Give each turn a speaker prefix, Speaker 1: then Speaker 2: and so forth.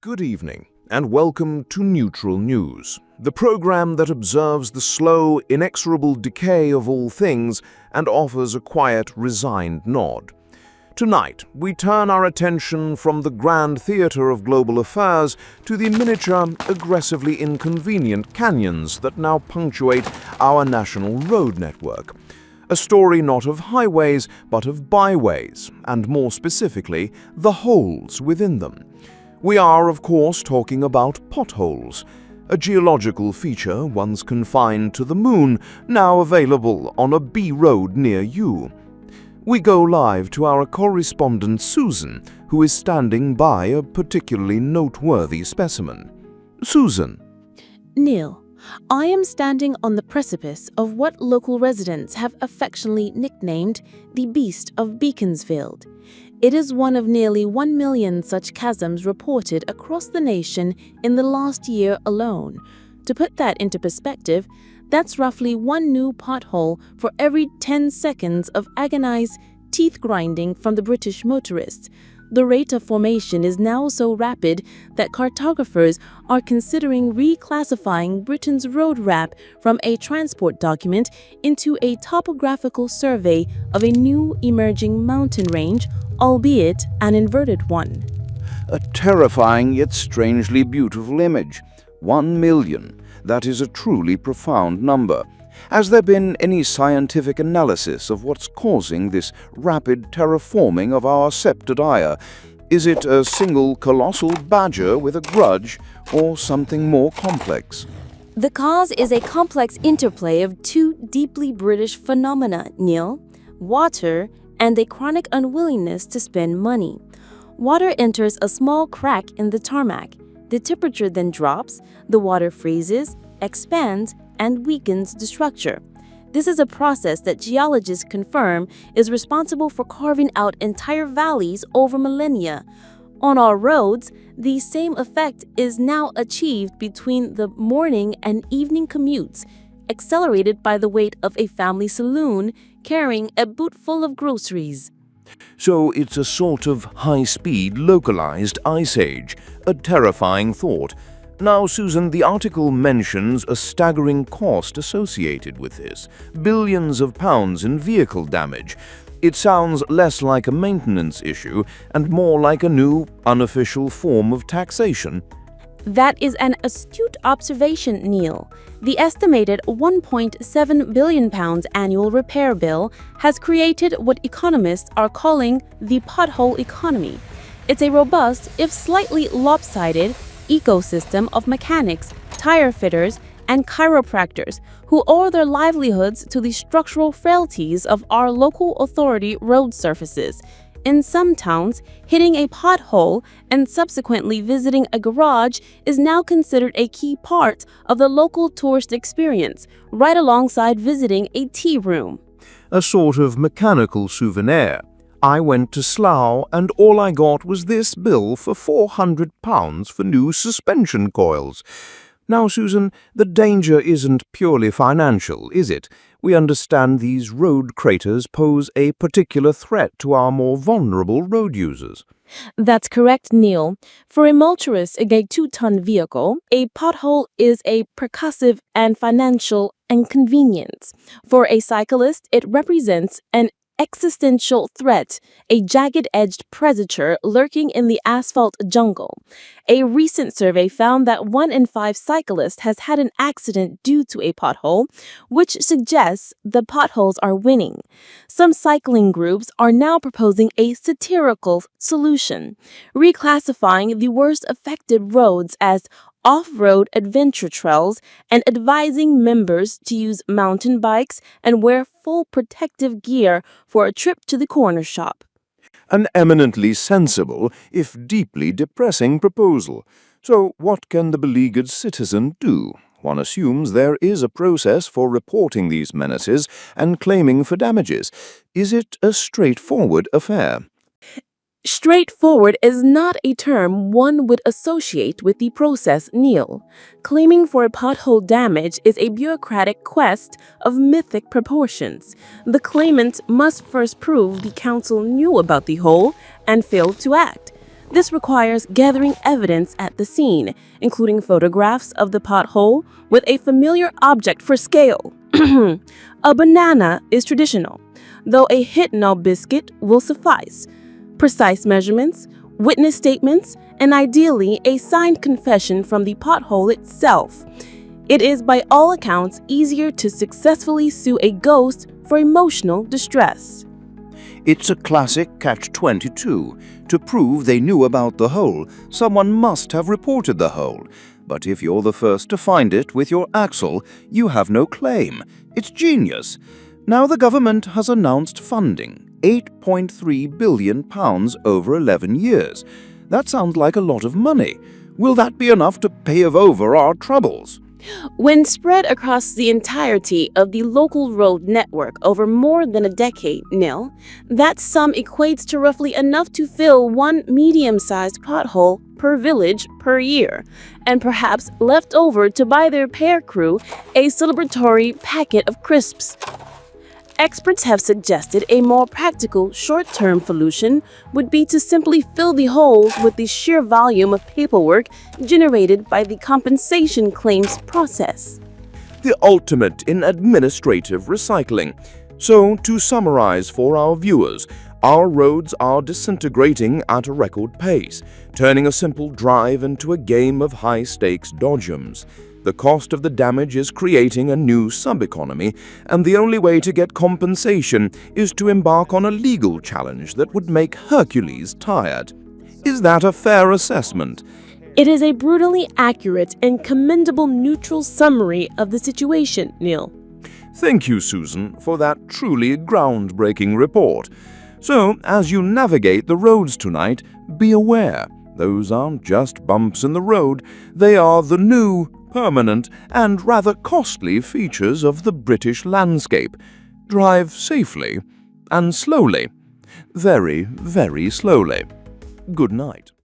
Speaker 1: Good evening, and welcome to Neutral News, the program that observes the slow, inexorable decay of all things and offers a quiet, resigned nod. Tonight, we turn our attention from the grand theater of global affairs to the miniature, aggressively inconvenient canyons that now punctuate our national road network. A story not of highways, but of byways, and more specifically, the holes within them. We are, of course, talking about potholes, a geological feature once confined to the moon, now available on a B road near you. We go live to our correspondent Susan, who is standing by a particularly noteworthy specimen. Susan.
Speaker 2: Neil, I am standing on the precipice of what local residents have affectionately nicknamed the Beast of Beaconsfield. It is one of nearly 1 million such chasms reported across the nation in the last year alone. To put that into perspective, that's roughly one new pothole for every 10 seconds of agonized teeth grinding from the British motorists. The rate of formation is now so rapid that cartographers are considering reclassifying Britain's road map from a transport document into a topographical survey of a new emerging mountain range, albeit an inverted one.
Speaker 3: A terrifying yet strangely beautiful image. 1 million. That is a truly profound number. Has there been any scientific analysis of what's causing this rapid terraforming of our sceptred Ire? Is it a single colossal badger with a grudge, or something more complex?
Speaker 4: The cause is a complex interplay of two deeply British phenomena, Neil: water and a chronic unwillingness to spend money. Water enters a small crack in the tarmac. The temperature then drops, the water freezes, expands, and weakens the structure. This is a process that geologists confirm is responsible for carving out entire valleys over millennia. On our roads, the same effect is now achieved between the morning and evening commutes, accelerated by the weight of a family saloon carrying a boot full of groceries.
Speaker 1: So it's a sort of high-speed, localized ice age, a terrifying thought. Now, Susan, the article mentions a staggering cost associated with this, billions of pounds in vehicle damage. It sounds less like a maintenance issue and more like a new, unofficial form of taxation.
Speaker 2: That is an astute observation, Neil. The estimated £1.7 billion annual repair bill has created what economists are calling the Pothole Economy. It's a robust, if slightly lopsided, ecosystem of mechanics, tire fitters, and chiropractors who owe their livelihoods to the structural frailties of our local authority road surfaces. In some towns, hitting a pothole and subsequently visiting a garage is now considered a key part of the local tourist experience, right alongside visiting a tea room.
Speaker 1: A sort of mechanical souvenir. I went to Slough and all I got was this bill for £400 for new suspension coils. Now, Susan, the danger isn't purely financial, is it? We understand these road craters pose a particular threat to our more vulnerable road users.
Speaker 2: That's correct, Neil. For a motorist in a 2-ton vehicle, a pothole is a percussive and financial inconvenience. For a cyclist, it represents an existential threat, a jagged-edged predator lurking in the asphalt jungle. A recent survey found that 1 in 5 cyclists has had an accident due to a pothole, which suggests the potholes are winning. Some cycling groups are now proposing a satirical solution, reclassifying the worst affected roads as off-road adventure trails and advising members to use mountain bikes and wear full protective gear for a trip to the corner shop.
Speaker 1: An eminently sensible, if deeply depressing proposal. So what can the beleaguered citizen do? One assumes there is a process for reporting these menaces and claiming for damages. Is it a straightforward affair?
Speaker 2: Straightforward is not a term one would associate with the process, Neil. Claiming for a pothole damage is a bureaucratic quest of mythic proportions. The claimant must first prove the council knew about the hole and failed to act. This requires gathering evidence at the scene, including photographs of the pothole with a familiar object for scale. A banana is traditional, though a Hitnall biscuit will suffice. Precise measurements, witness statements, and ideally a signed confession from the pothole itself. It is by all accounts easier to successfully sue a ghost for emotional distress.
Speaker 3: It's a classic catch-22. To prove they knew about the hole, someone must have reported the hole. But if you're the first to find it with your axle, you have no claim. It's genius. Now the government has announced funding, £8.3 billion over 11 years. That sounds like a lot of money. Will that be enough to pave over our troubles?
Speaker 2: When spread across the entirety of the local road network over more than a decade, Neil, that sum equates to roughly enough to fill one medium-sized pothole per village per year, and perhaps left over to buy their repair crew a celebratory packet of crisps. Experts have suggested a more practical, short-term solution would be to simply fill the holes with the sheer volume of paperwork generated by the compensation claims process.
Speaker 1: The ultimate in administrative recycling. So, to summarize for our viewers, our roads are disintegrating at a record pace, turning a simple drive into a game of high-stakes dodgems. The cost of the damage is creating a new sub-economy, and the only way to get compensation is to embark on a legal challenge that would make Hercules tired. Is that a fair assessment?
Speaker 2: It is a brutally accurate and commendable neutral summary of the situation, Neil.
Speaker 1: Thank you, Susan, for that truly groundbreaking report. So, as you navigate the roads tonight, be aware, those aren't just bumps in the road, they are the new, permanent, and rather costly features of the British landscape. Drive safely and slowly. Very, very slowly. Good night.